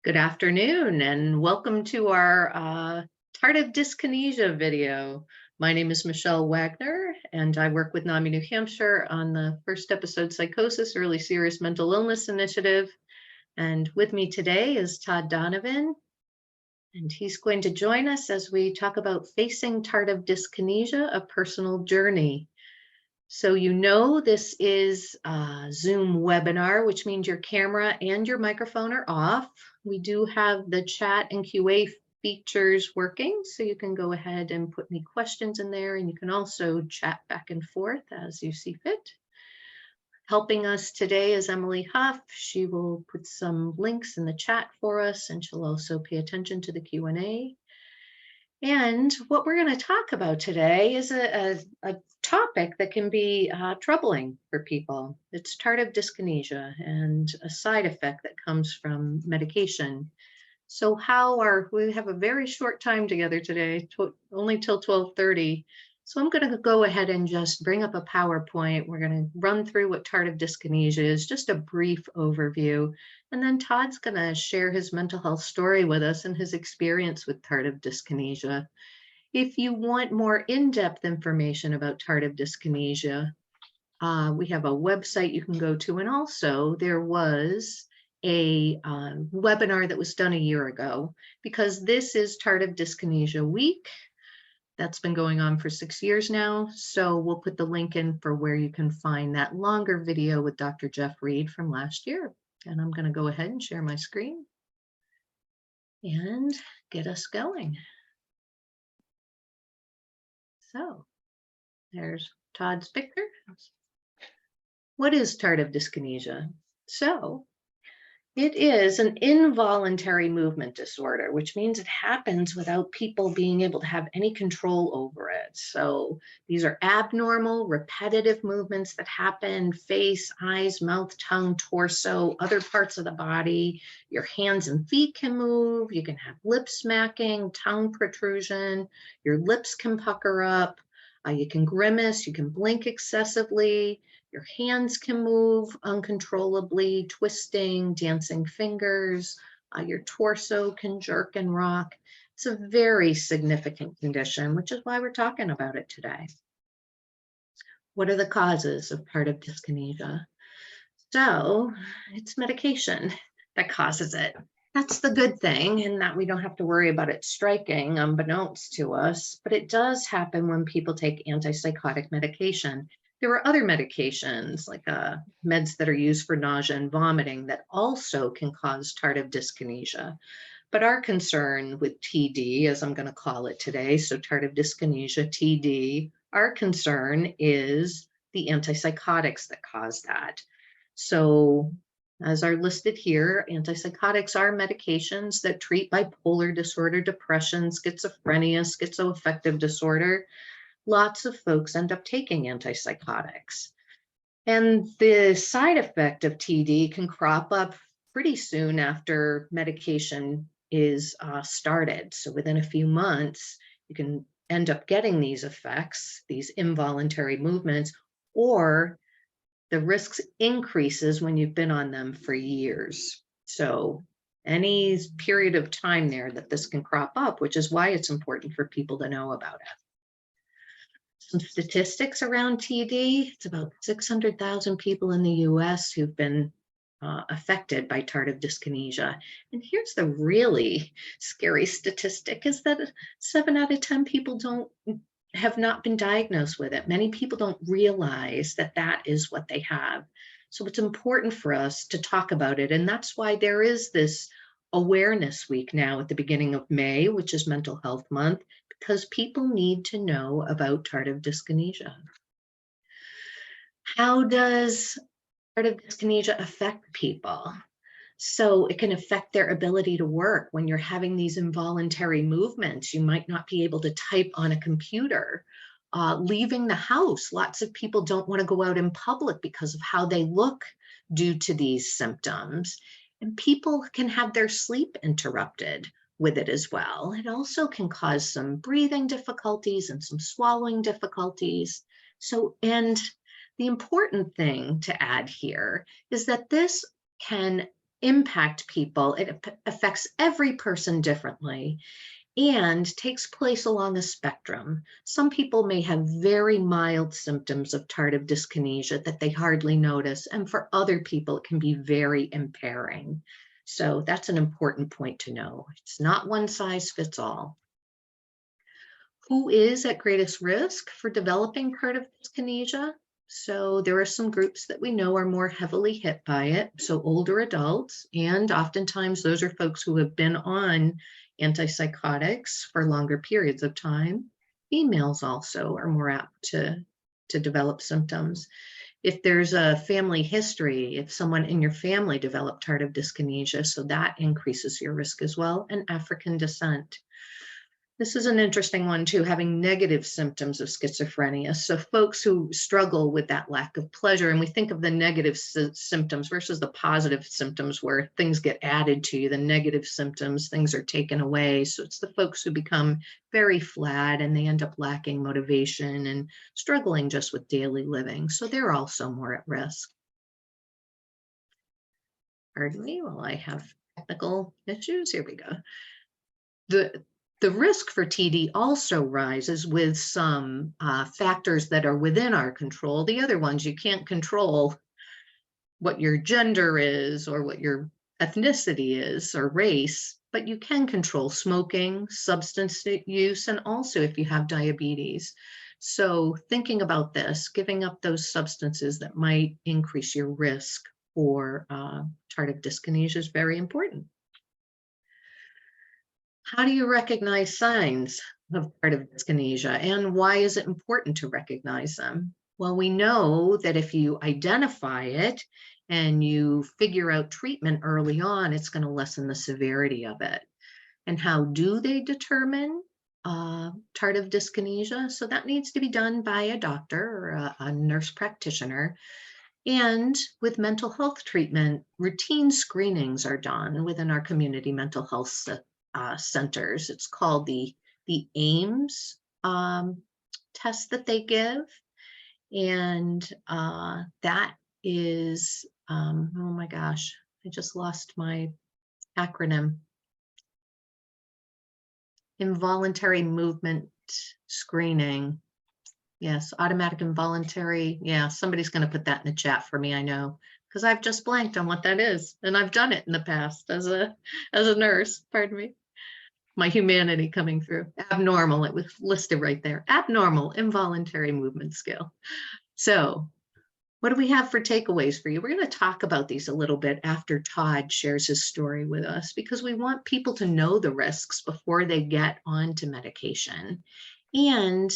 Good afternoon and welcome to our tardive dyskinesia video. My name is Michelle Wagner and I work with NAMI New Hampshire on the First Episode Psychosis Early Serious Mental Illness Initiative. And with me today is Todd Donovan, and he's going to join us as we talk about facing tardive dyskinesia, a personal journey. So this is a Zoom webinar, which means your camera and your microphone are off. We do have the chat and QA features working, so you can go ahead and put any questions in there, and you can also chat back and forth as you see fit. Helping us today is Emily Huff. She will put some links in the chat for us, and she'll also pay attention to the Q&A. And what we're going to talk about today is a topic that can be troubling for people. It's tardive dyskinesia and a side effect that comes from medication. So we have a very short time together today, only till 12:30. So I'm going to go ahead and just bring up a PowerPoint. We're going to run through what tardive dyskinesia is, just a brief overview. And then Todd's going to share his mental health story with us and his experience with tardive dyskinesia. If you want more in-depth information about tardive dyskinesia, we have a website you can go to. And also there was a webinar that was done a year ago, because this is Tardive Dyskinesia Week. That's been going on for 6 years now. So we'll put the link in for where you can find that longer video with Dr. Jeff Reed from last year. And I'm going to go ahead and share my screen and get us going. So there's Todd's picture. What is tardive dyskinesia? So it is an involuntary movement disorder, which means it happens without people being able to have any control over it. So these are abnormal, repetitive movements that happen: face, eyes, mouth, tongue, torso, other parts of the body. Your hands and feet can move. You can have lip smacking, tongue protrusion. Your lips can pucker up. You can grimace. You can blink excessively. Your hands can move uncontrollably, twisting, dancing fingers. Your torso can jerk and rock. It's a very significant condition, which is why we're talking about it today. What are the causes of tardive dyskinesia? So it's medication that causes it. That's the good thing, in that we don't have to worry about it striking unbeknownst to us, but it does happen when people take antipsychotic medication. There are other medications, like meds that are used for nausea and vomiting, that also can cause tardive dyskinesia. But our concern with TD, as I'm going to call it today, so tardive dyskinesia, TD, our concern is the antipsychotics that cause that. So as are listed here, antipsychotics are medications that treat bipolar disorder, depression, schizophrenia, schizoaffective disorder. Lots of folks end up taking antipsychotics. And the side effect of TD can crop up pretty soon after medication is started. So within a few months, you can end up getting these effects, these involuntary movements, or the risks increases when you've been on them for years. So any period of time there that this can crop up, which is why it's important for people to know about it. Some statistics around TD: it's about 600,000 people in the US who've been affected by tardive dyskinesia. And here's the really scary statistic, is that 7 out of 10 people have not been diagnosed with it. Many people don't realize that that is what they have. So it's important for us to talk about it. And that's why there is this awareness week now at the beginning of May, which is Mental Health Month, because people need to know about tardive dyskinesia. How does tardive dyskinesia affect people? So it can affect their ability to work. When you're having these involuntary movements, you might not be able to type on a computer. Leaving the house, lots of people don't want to go out in public because of how they look due to these symptoms. And people can have their sleep interrupted with it as well. It also can cause some breathing difficulties and some swallowing difficulties. And the important thing to add here is that this can impact people. It affects every person differently and takes place along a spectrum. Some people may have very mild symptoms of tardive dyskinesia that they hardly notice, and for other people, it can be very impairing. So that's an important point to know. It's not one size fits all. Who is at greatest risk for developing tardive dyskinesia? So there are some groups that we know are more heavily hit by it. So older adults, and oftentimes those are folks who have been on antipsychotics for longer periods of time. Females also are more apt to develop symptoms. If there's a family history, if someone in your family developed tardive dyskinesia, so that increases your risk as well, and African descent. This is an interesting one too, having negative symptoms of schizophrenia. So folks who struggle with that lack of pleasure, and we think of the negative symptoms versus the positive symptoms where things get added to you, the negative symptoms, things are taken away. So it's the folks who become very flat and they end up lacking motivation and struggling just with daily living. So they're also more at risk. Pardon me while I have technical issues. Here we go. The risk for TD also rises with some factors that are within our control. The other ones, you can't control what your gender is or what your ethnicity is or race, but you can control smoking, substance use, and also if you have diabetes. So thinking about this, giving up those substances that might increase your risk for tardive dyskinesia is very important. How do you recognize signs of tardive dyskinesia, and why is it important to recognize them? Well, we know that if you identify it and you figure out treatment early on, it's going to lessen the severity of it. And how do they determine tardive dyskinesia? So that needs to be done by a doctor or a nurse practitioner. And with mental health treatment, routine screenings are done within our community mental health centers. It's called the AIMS test that they give. And that is, oh my gosh, I just lost my acronym. Involuntary movement screening. Yes, automatic involuntary. Yeah, somebody's going to put that in the chat for me, I know, because I've just blanked on what that is. And I've done it in the past as a nurse, pardon me. My humanity coming through. Abnormal, it was listed right there. Abnormal involuntary movement scale. So what do we have for takeaways for you? We're going to talk about these a little bit after Todd shares his story with us, because we want people to know the risks before they get onto medication, and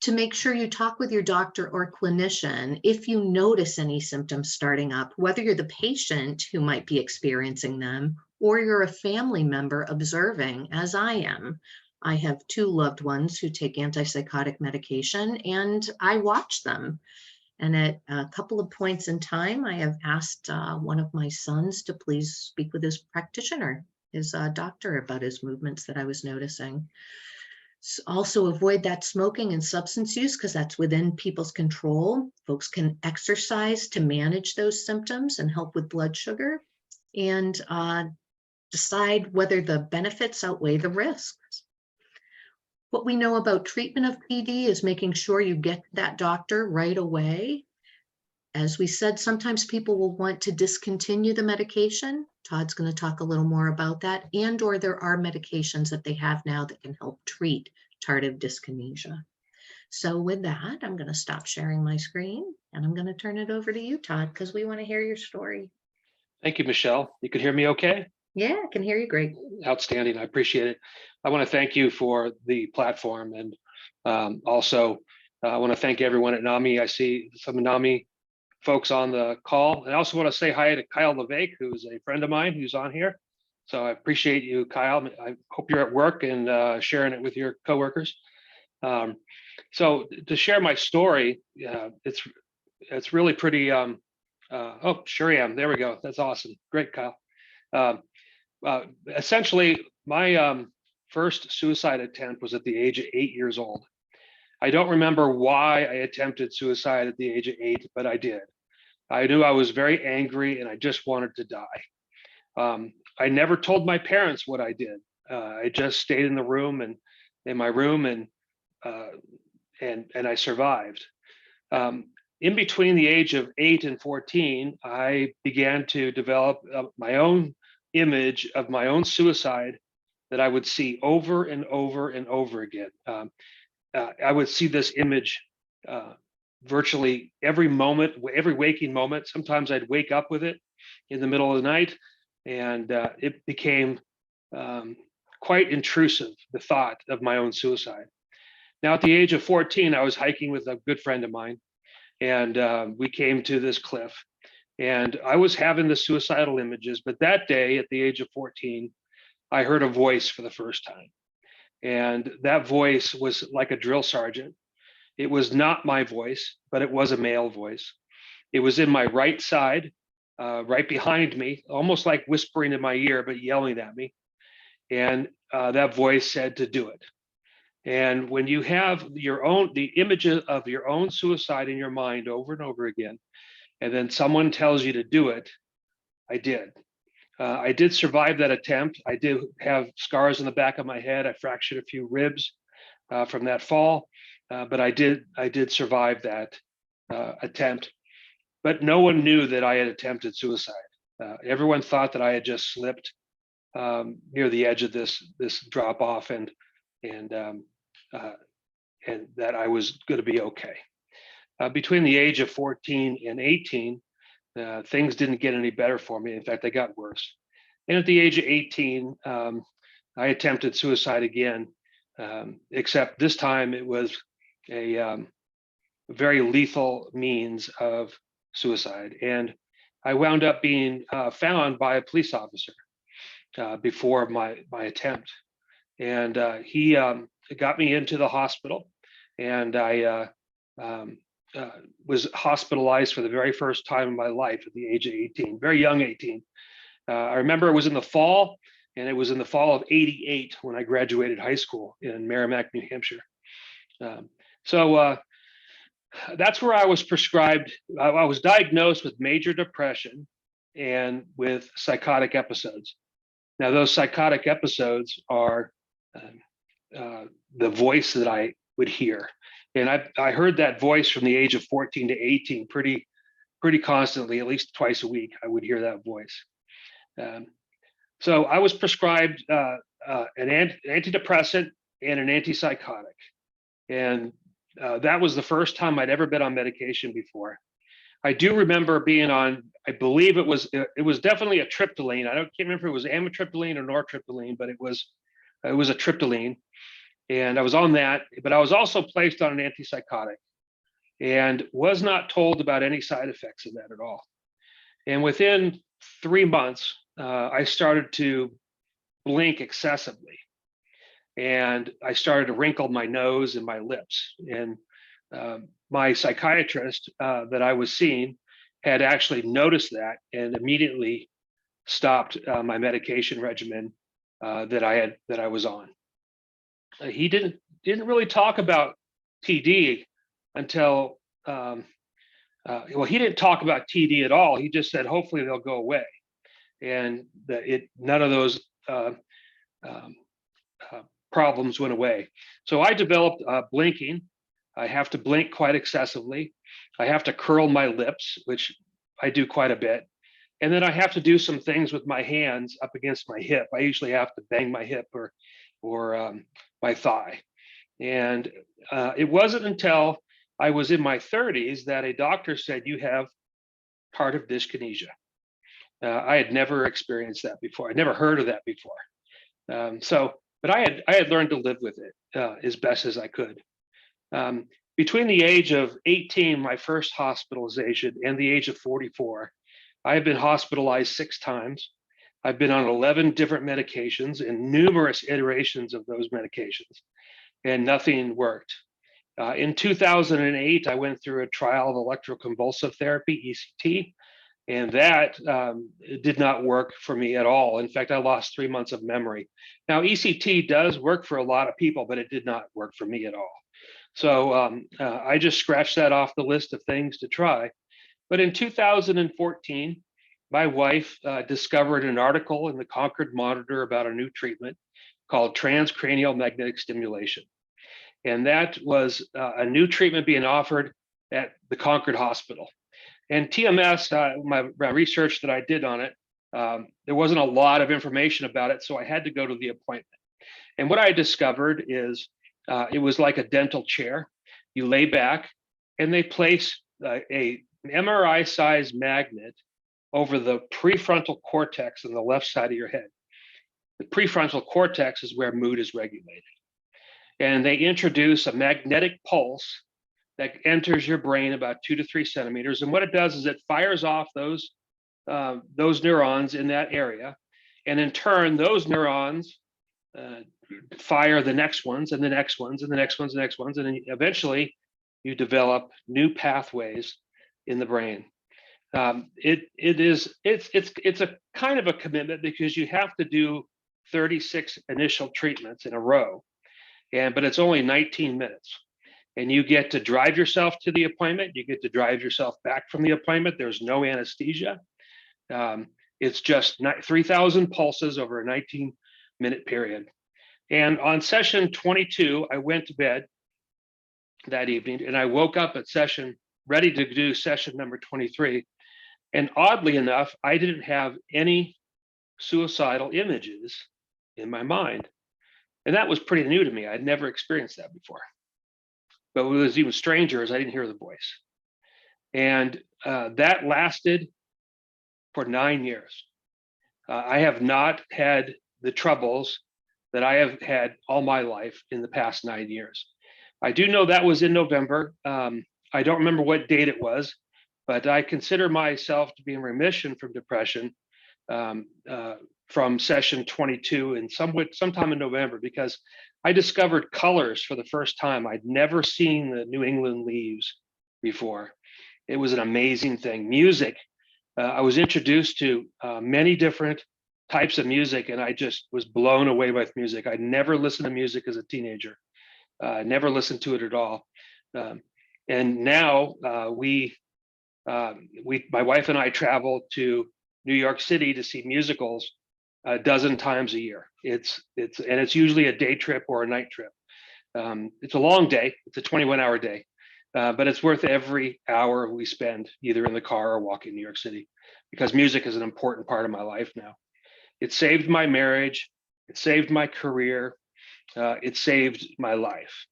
to make sure you talk with your doctor or clinician if you notice any symptoms starting up, whether you're the patient who might be experiencing them or you're a family member observing, as I am. I have 2 loved ones who take antipsychotic medication, and I watch them. And at a couple of points in time, I have asked one of my sons to please speak with his practitioner, his doctor, about his movements that I was noticing. Also avoid that smoking and substance use, because that's within people's control. Folks can exercise to manage those symptoms and help with blood sugar, and decide whether the benefits outweigh the risks. What we know about treatment of PD is making sure you get that doctor right away. As we said, sometimes people will want to discontinue the medication. Todd's going to talk a little more about that, and or there are medications that they have now that can help treat tardive dyskinesia. So with that, I'm going to stop sharing my screen and I'm going to turn it over to you, Todd, because we want to hear your story. Thank you, Michelle. You can hear me okay? Yeah, I can hear you great. Outstanding. I appreciate it. I want to thank you for the platform, and also I want to thank everyone at NAMI. I see some NAMI folks on the call. And I also want to say hi to Kyle Levesque, who's a friend of mine who's on here. So I appreciate you, Kyle. I hope you're at work and sharing it with your coworkers. So to share my story, it's really pretty. Oh, sure am. There we go. That's awesome. Great, Kyle. Essentially, my first suicide attempt was at the age of 8 years old. I don't remember why I attempted suicide at the age of 8, but I did. I knew I was very angry and I just wanted to die. I never told my parents what I did. I just stayed in the room and in my room, and I survived. In between the age of 8 and 14, I began to develop my own image of my own suicide that I would see over and over and over again. I would see this image virtually every moment, every waking moment. Sometimes I'd wake up with it in the middle of the night, and it became quite intrusive, the thought of my own suicide. Now, at the age of 14, I was hiking with a good friend of mine, and we came to this cliff, and I was having the suicidal images. But that day, at the age of 14, I heard a voice for the first time. And that voice was like a drill sergeant. It was not my voice, but it was a male voice. It was in my right side, right behind me, almost like whispering in my ear, but yelling at me. And that voice said to do it. And when you have the images of your own suicide in your mind over and over again, and then someone tells you to do it, I did. I did survive that attempt. I did have scars on the back of my head. I fractured a few ribs from that fall, but I did survive that attempt. But no one knew that I had attempted suicide. Everyone thought that I had just slipped near the edge of this drop off, and that I was going to be okay. Between the age of 14 and 18, things didn't get any better for me. In fact, they got worse. And at the age of 18, I attempted suicide again, except this time it was a very lethal means of suicide. And I wound up being found by a police officer before my attempt. And he got me into the hospital, and I was hospitalized for the very first time in my life at the age of 18, very young 18. I remember it was in the fall, and it was in the fall of '88 when I graduated high school in Merrimack, New Hampshire. So that's where I was prescribed. I was diagnosed with major depression and with psychotic episodes. Now, those psychotic episodes are the voice that I would hear. And I heard that voice from the age of 14 to 18 pretty constantly, at least twice a week. I would hear that voice. So I was prescribed an antidepressant and an antipsychotic. And that was the first time I'd ever been on medication before. I do remember being on, I believe it was definitely a triptyline. Can't remember if it was amitriptyline or nortriptyline, but it was a triptyline. And I was on that, but I was also placed on an antipsychotic and was not told about any side effects of that at all. And within 3 months, I started to blink excessively. And I started to wrinkle my nose and my lips. And my psychiatrist that I was seeing had actually noticed that and immediately stopped my medication regimen that I was on. He didn't really talk about TD until he didn't talk about TD at all. He just said hopefully they'll go away, and none of those problems went away. So I developed blinking. I have to blink quite excessively. I have to curl my lips, which I do quite a bit. And then I have to do some things with my hands up against my hip. I usually have to bang my hip or my thigh. And it wasn't until I was in my 30s that a doctor said, you have tardive dyskinesia. I had never experienced that before. I'd never heard of that before. But I had learned to live with it as best as I could. Between the age of 18, my first hospitalization, and the age of 44, I have been hospitalized 6 times. I've been on 11 different medications and numerous iterations of those medications, and nothing worked. In 2008, I went through a trial of electroconvulsive therapy, ECT, and that did not work for me at all. In fact, I lost 3 months of memory. Now, ECT does work for a lot of people, but it did not work for me at all. So I just scratched that off the list of things to try. But in 2014, my wife discovered an article in the Concord Monitor about a new treatment called transcranial magnetic stimulation. And that was a new treatment being offered at the Concord Hospital. And TMS, my research that I did on it, there wasn't a lot of information about it, so I had to go to the appointment. And what I discovered is it was like a dental chair. You lay back, and they place an MRI-sized magnet over the prefrontal cortex on the left side of your head. The prefrontal cortex is where mood is regulated. And they introduce a magnetic pulse that enters your brain about 2 to 3 centimeters. And what it does is it fires off those neurons in that area. And in turn, those neurons fire the next ones and the next ones and the next ones and the next ones. And then eventually you develop new pathways in the brain. It's a kind of a commitment because you have to do 36 initial treatments in a row. But it's only 19 minutes. And you get to drive yourself to the appointment. You get to drive yourself back from the appointment. There's no anesthesia. It's just 3,000 pulses over a 19-minute period. And on session 22, I went to bed that evening, and I woke up at ready to do session number 23. And oddly enough, I didn't have any suicidal images in my mind. And that was pretty new to me. I'd never experienced that before. But what was even stranger is I didn't hear the voice. And that lasted for 9 years. I have not had the troubles that I have had all my life in the past 9 years. I do know that was in November. I don't remember what date it was, but I consider myself to be in remission from depression from session 22 and sometime in November, because I discovered colors for the first time. I'd never seen the New England leaves before. It was an amazing thing. Music, I was introduced to many different types of music, and I just was blown away by music. I never listened to music as a teenager. Never listened to it at all. And now my wife and I travel to New York City to see musicals a dozen times a year. It's usually a day trip or a night trip. It's a long day. It's a 21-hour day, but it's worth every hour we spend either in the car or walking New York City, because music is an important part of my life now. It saved my marriage. It saved my career. It saved my life.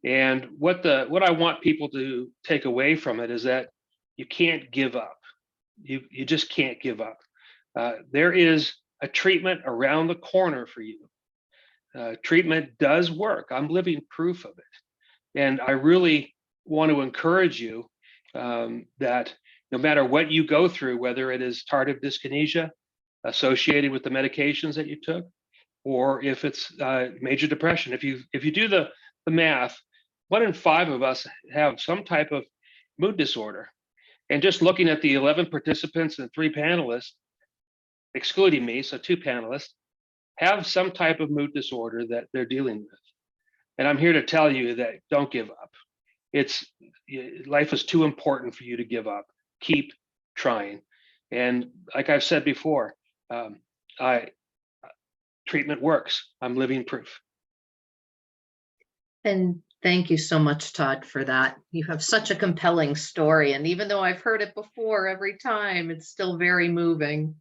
And what I want people to take away from it is that you can't give up. You just can't give up. There is a treatment around the corner for you. Treatment does work. I'm living proof of it. And I really want to encourage you that no matter what you go through, whether it is tardive dyskinesia associated with the medications that you took, or if it's major depression, if you do the math, 1 in 5 of us have some type of mood disorder. And just looking at the 11 participants and 3 panelists, excluding me, so 2 panelists, have some type of mood disorder that they're dealing with. And I'm here to tell you that don't give up. Life is too important for you to give up. Keep trying. And like I've said before, treatment works. I'm living proof. And thank you so much, Todd, for that. You have such a compelling story. And even though I've heard it before, every time it's still very moving.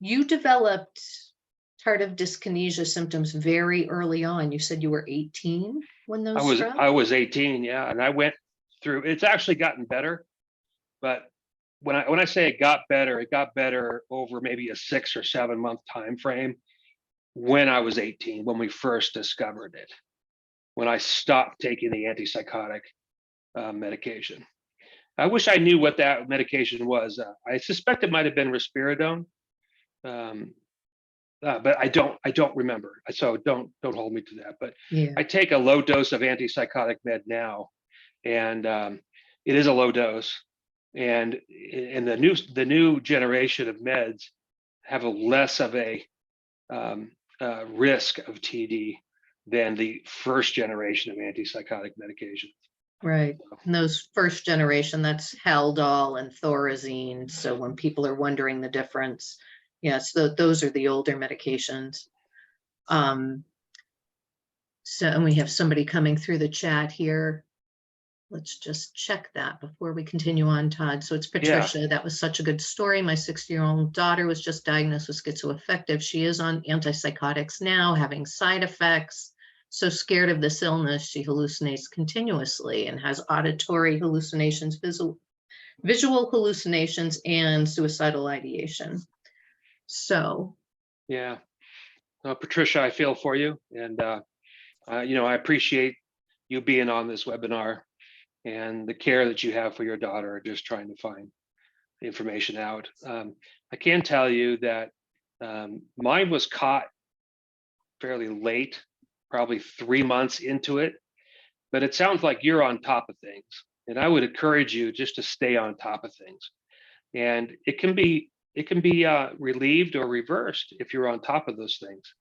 You developed tardive dyskinesia symptoms very early on. You said you were 18 when those struck? I was 18, yeah. And I went through, it's actually gotten better. But when I say it got better over maybe a 6 or 7 month time frame when I was 18, when we first discovered it, when I stopped taking the antipsychotic medication. I wish I knew what that medication was. I suspect it might have been risperidone, but I don't remember. So don't hold me to that. But yeah. I take a low dose of antipsychotic med now, and it is a low dose. And the new generation of meds have a less of a risk of TD than the first generation of antipsychotic medications. Right. And those first generation, that's Haldol and Thorazine. So when people are wondering the difference, yes, those are the older medications. So, and we have somebody coming through the chat here. Let's just check that before we continue on, Todd. So it's Yeah. Patricia. That was such a good story. My 60-year-old daughter was just diagnosed with schizoaffective. She is on antipsychotics now, having side effects. So scared of this illness, she hallucinates continuously and has auditory hallucinations, visual hallucinations, and suicidal ideation. So, Yeah. Patricia, I feel for you. And, I appreciate you being on this webinar and the care that you have for your daughter, just trying to find information out. I can tell you that mine was caught fairly late, probably 3 months into it, but it sounds like you're on top of things. And I would encourage you just to stay on top of things. And it can be relieved or reversed if you're on top of those things.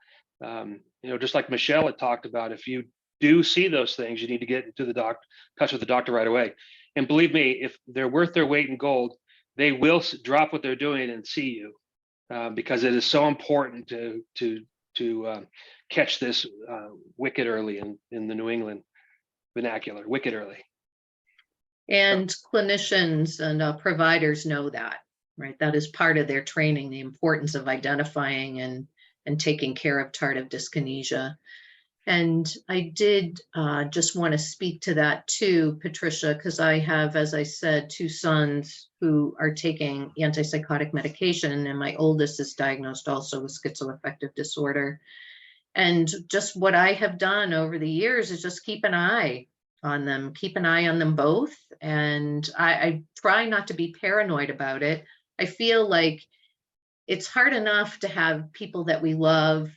Just like Michelle had talked about, if you do see those things, you need to get into the touch with the doctor right away. And believe me, if they're worth their weight in gold, they will drop what they're doing and see you, because it is so important to catch this wicked early in the New England vernacular, wicked early. and clinicians and providers know that, right? That is part of their training, the importance of identifying and taking care of tardive dyskinesia. And I did just want to speak to that too, Patricia, because I have, as I said, 2 sons who are taking antipsychotic medication, and my oldest is diagnosed also with schizoaffective disorder. And just what I have done over the years is just keep an eye on them, keep an eye on them both. And I try not to be paranoid about it. I feel like it's hard enough to have people that we love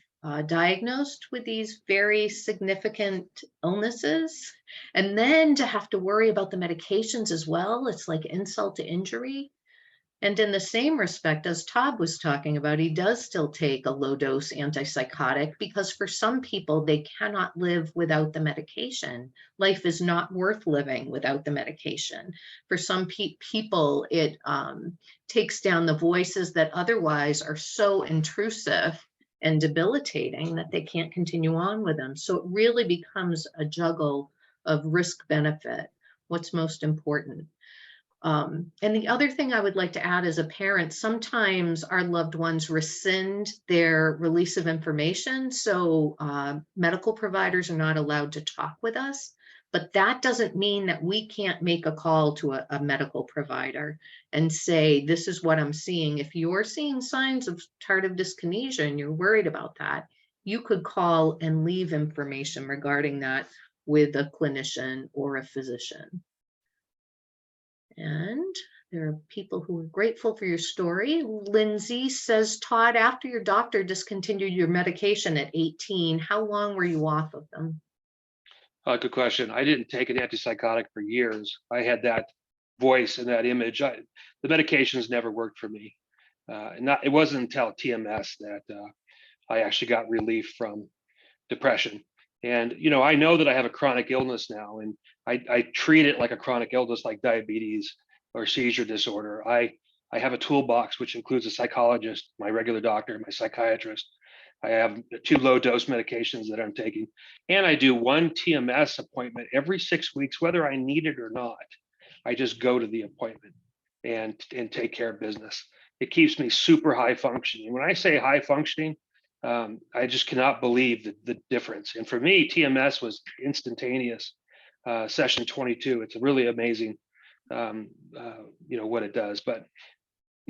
diagnosed with these very significant illnesses, and then to have to worry about the medications as well. It's like insult to injury. And in the same respect, as Todd was talking about, he does still take a low dose antipsychotic because for some people, they cannot live without the medication. Life is not worth living without the medication. For some people, it takes down the voices that otherwise are so intrusive and debilitating that they can't continue on with them. So it really becomes a juggle of risk benefit. What's most important? And the other thing I would like to add as a parent, sometimes our loved ones rescind their release of information. So medical providers are not allowed to talk with us, but that doesn't mean that we can't make a call to a medical provider and say, this is what I'm seeing. If you're seeing signs of tardive dyskinesia and you're worried about that, you could call and leave information regarding that with a clinician or a physician. And there are people who are grateful for your story. Lindsay says, Todd, after your doctor discontinued your medication at 18, how long were you off of them? Good question. I didn't take an antipsychotic for years. I had that voice and that image. The medications never worked for me. It wasn't until TMS that I actually got relief from depression. And, I know that I have a chronic illness now, and I treat it like a chronic illness, like diabetes or seizure disorder. I have a toolbox, which includes a psychologist, my regular doctor, my psychiatrist. I have 2 low dose medications that I'm taking, and I do 1 TMS appointment every 6 weeks, whether I need it or not. I just go to the appointment and take care of business. It keeps me super high functioning. When I say high functioning, I just cannot believe the difference. And for me, TMS was instantaneous. Session 22. It's really amazing, what it does. But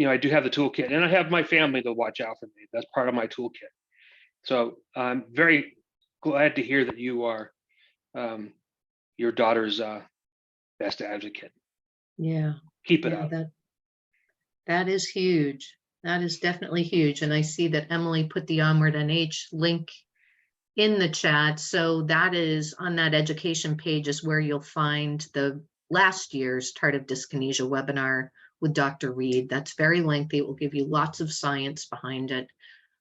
I do have the toolkit, and I have my family to watch out for me. That's part of my toolkit. So I'm very glad to hear that you are your daughter's best advocate. Yeah. Keep it up. That is huge. That is definitely huge. And I see that Emily put the Onward NH link in the chat. So that is on that education page is where you'll find the last year's tardive dyskinesia webinar with Dr. Reed. That's very lengthy. It will give you lots of science behind it.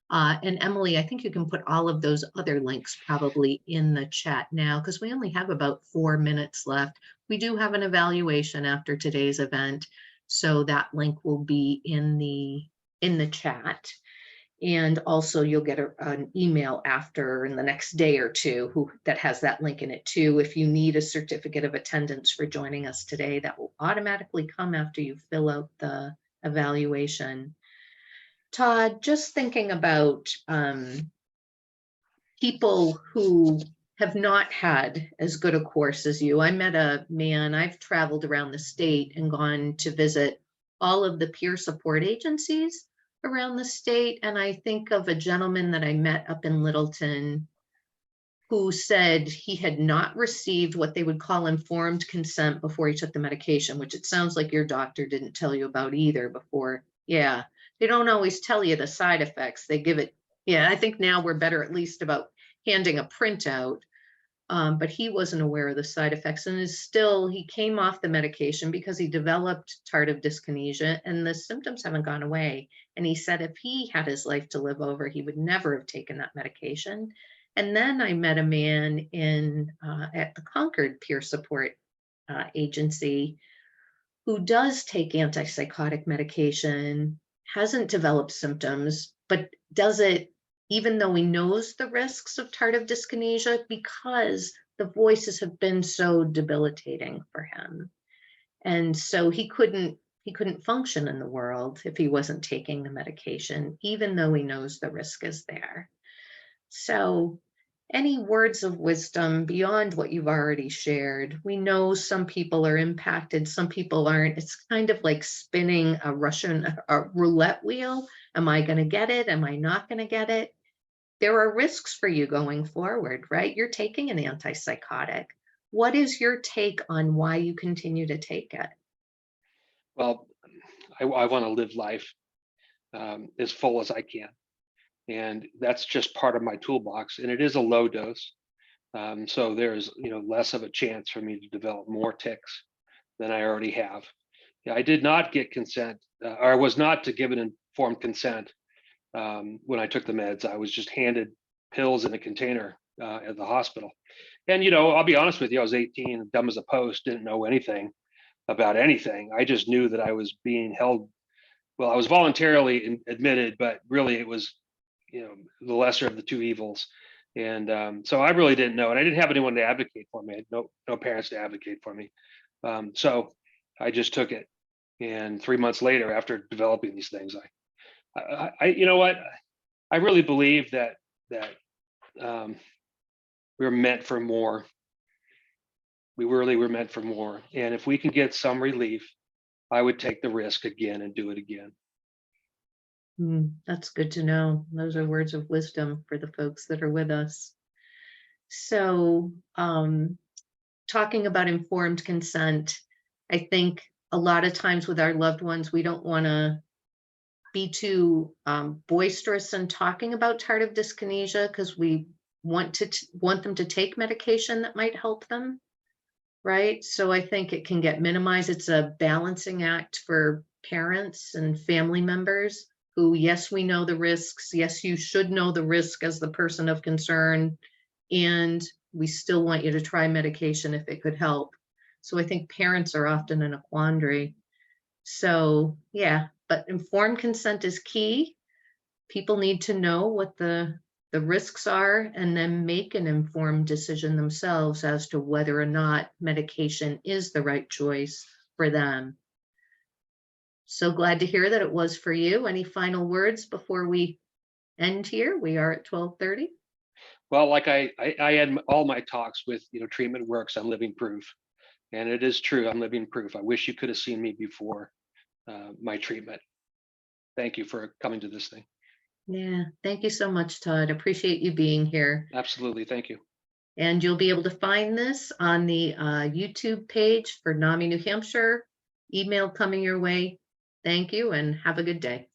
And Emily, I think you can put all of those other links probably in the chat now, because we only have about 4 minutes left. We do have an evaluation after today's event, so that link will be in the chat. And also you'll get an email after in the next day or two that has that link in it too. If you need a certificate of attendance for joining us today, that will automatically come after you fill out the evaluation. Todd, just thinking about people who have not had as good a course as you. I met a man, I've traveled around the state and gone to visit all of the peer support agencies around the state. And I think of a gentleman that I met up in Littleton who said he had not received what they would call informed consent before he took the medication, which it sounds like your doctor didn't tell you about either before. Yeah, they don't always tell you the side effects. They give it. Yeah, I think now we're better at least about handing a printout. But he wasn't aware of the side effects and he came off the medication because he developed tardive dyskinesia and the symptoms haven't gone away. And he said if he had his life to live over, he would never have taken that medication. And then I met a man at the Concord Peer Support Agency who does take antipsychotic medication, hasn't developed symptoms, but does it even though he knows the risks of tardive dyskinesia because the voices have been so debilitating for him. And so he couldn't function in the world if he wasn't taking the medication, even though he knows the risk is there. So any words of wisdom beyond what you've already shared? We know some people are impacted, some people aren't. It's kind of like spinning a roulette wheel. Am I going to get it? Am I not going to get it? There are risks for you going forward, right? You're taking an antipsychotic. What is your take on why you continue to take it? Well, I want to live life as full as I can. And that's just part of my toolbox. And it is a low dose. So there's, less of a chance for me to develop more tics than I already have. Yeah, I did not get consent, or I was not to give an informed consent when I took the meds. I was just handed pills in a container at the hospital. And, I'll be honest with you, I was 18, dumb as a post, didn't know anything about anything. I just knew that I was being held. Well, I was voluntarily admitted, but really it was, the lesser of the two evils. And so I really didn't know. And I didn't have anyone to advocate for me. I had no parents to advocate for me. So I just took it. And 3 months later, after developing these things, I you know what? I really believe that we're meant for more. We really were meant for more. And if we can get some relief, I would take the risk again and do it again. That's good to know. Those are words of wisdom for the folks that are with us. So, talking about informed consent, I think a lot of times with our loved ones, we don't want to be too boisterous in talking about tardive dyskinesia because we want them to take medication that might help them, right? So I think it can get minimized. It's a balancing act for parents and family members who, yes, we know the risks. Yes, you should know the risk as the person of concern. And we still want you to try medication if it could help. So I think parents are often in a quandary. So yeah, but informed consent is key. People need to know what the risks are and then make an informed decision themselves as to whether or not medication is the right choice for them. So glad to hear that it was for you. Any final words before we end here? We are at 12:30. Well, like I had all my talks with, Treatment Works. I'm living proof. And it is true. I'm living proof. I wish you could have seen me before my treatment. Thank you for coming to this thing. Yeah, thank you so much, Todd. Appreciate you being here. Absolutely. Thank you. And you'll be able to find this on the YouTube page for NAMI New Hampshire. Email coming your way. Thank you and have a good day.